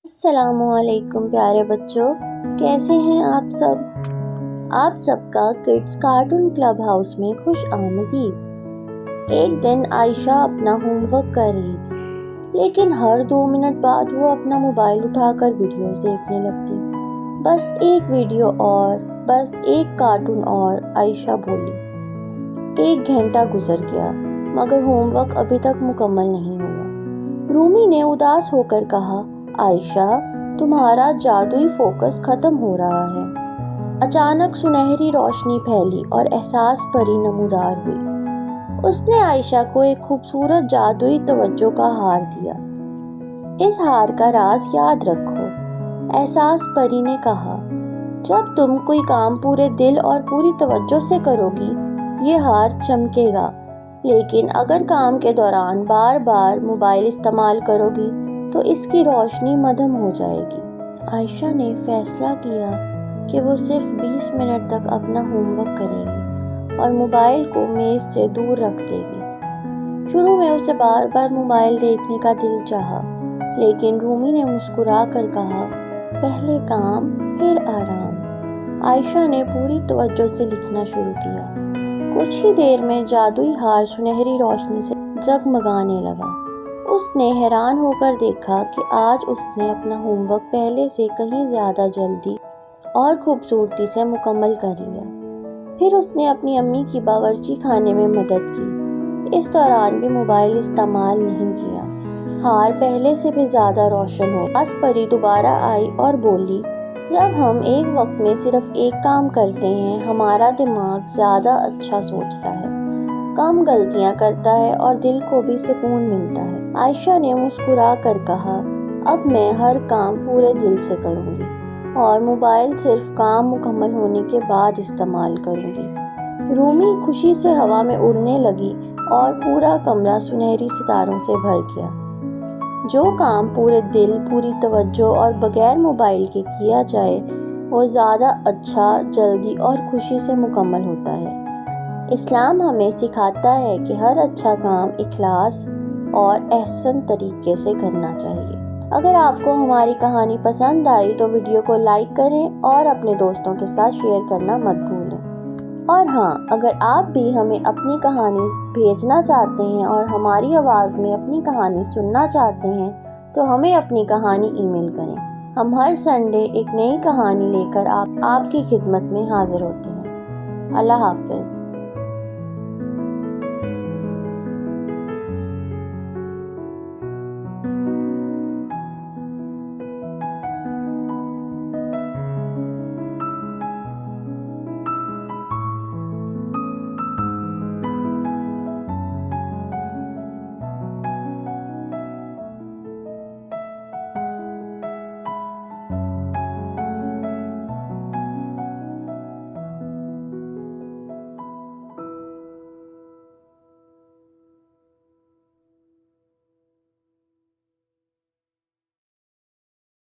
السلام علیکم پیارے بچوں، کیسے ہیں آپ سب کا کڈز کارٹون کلب ہاؤس میں خوش آمدید۔ ایک دن عائشہ اپنا ہوم ورک کر رہی تھی، لیکن ہر 2 منٹ بعد وہ اپنا موبائل اٹھا کر ویڈیوز دیکھنے لگتی۔ بس ایک ویڈیو اور، بس ایک کارٹون اور، عائشہ بولی۔ 1 گھنٹہ گزر گیا مگر ہوم ورک ابھی تک مکمل نہیں ہوا۔ رومی نے اداس ہو کر کہا، عائشہ، تمہارا جادوئی فوکس ختم ہو رہا ہے۔ اچانک سنہری روشنی پھیلی اور احساس پری نمودار ہوئی۔ اس نے عائشہ کو ایک خوبصورت جادوئی توجہ کا ہار دیا۔ اس ہار کا راز یاد رکھو، احساس پری نے کہا۔ جب تم کوئی کام پورے دل اور پوری توجہ سے کرو گی، یہ ہار چمکے گا، لیکن اگر کام کے دوران بار بار موبائل استعمال کرو گی تو اس کی روشنی مدھم ہو جائے گی۔ عائشہ نے فیصلہ کیا کہ وہ صرف 20 منٹ تک اپنا ہوم ورک کرے گی اور موبائل کو میز سے دور رکھ دے گی۔ شروع میں اسے بار بار موبائل دیکھنے کا دل چاہا، لیکن رومی نے مسکرا کر کہا، پہلے کام پھر آرام۔ عائشہ نے پوری توجہ سے لکھنا شروع کیا۔ کچھ ہی دیر میں جادوئی ہار سنہری روشنی سے جگمگانے لگا۔ اس نے حیران ہو کر دیکھا کہ آج اس نے اپنا ہوم ورک پہلے سے کہیں زیادہ جلدی اور خوبصورتی سے مکمل کر لیا۔ پھر اس نے اپنی امی کی باورچی خانے میں مدد کی۔ اس دوران بھی موبائل استعمال نہیں کیا۔ ہار پہلے سے بھی زیادہ روشن ہو گیا۔ پری دوبارہ آئی اور بولی، جب ہم ایک وقت میں صرف ایک کام کرتے ہیں، ہمارا دماغ زیادہ اچھا سوچتا ہے، کم غلطیاں کرتا ہے اور دل کو بھی سکون ملتا ہے۔ عائشہ نے مسکرا کر کہا، اب میں ہر کام پورے دل سے کروں گی اور موبائل صرف کام مکمل ہونے کے بعد استعمال کروں گی۔ رومی خوشی سے ہوا میں اڑنے لگی اور پورا کمرہ سنہری ستاروں سے بھر گیا۔ جو کام پورے دل، پوری توجہ اور بغیر موبائل کے کیا جائے، وہ زیادہ اچھا، جلدی اور خوشی سے مکمل ہوتا ہے۔ اسلام ہمیں سکھاتا ہے کہ ہر اچھا کام اخلاص اور احسن طریقے سے کرنا چاہیے۔ اگر آپ کو ہماری کہانی پسند آئی تو ویڈیو کو لائک کریں اور اپنے دوستوں کے ساتھ شیئر کرنا مت بھولیں۔ اور ہاں، اگر آپ بھی ہمیں اپنی کہانی بھیجنا چاہتے ہیں اور ہماری آواز میں اپنی کہانی سننا چاہتے ہیں تو ہمیں اپنی کہانی ای میل کریں۔ ہم ہر سنڈے ایک نئی کہانی لے کر آپ کی خدمت میں حاضر ہوتے ہیں۔ اللہ حافظ۔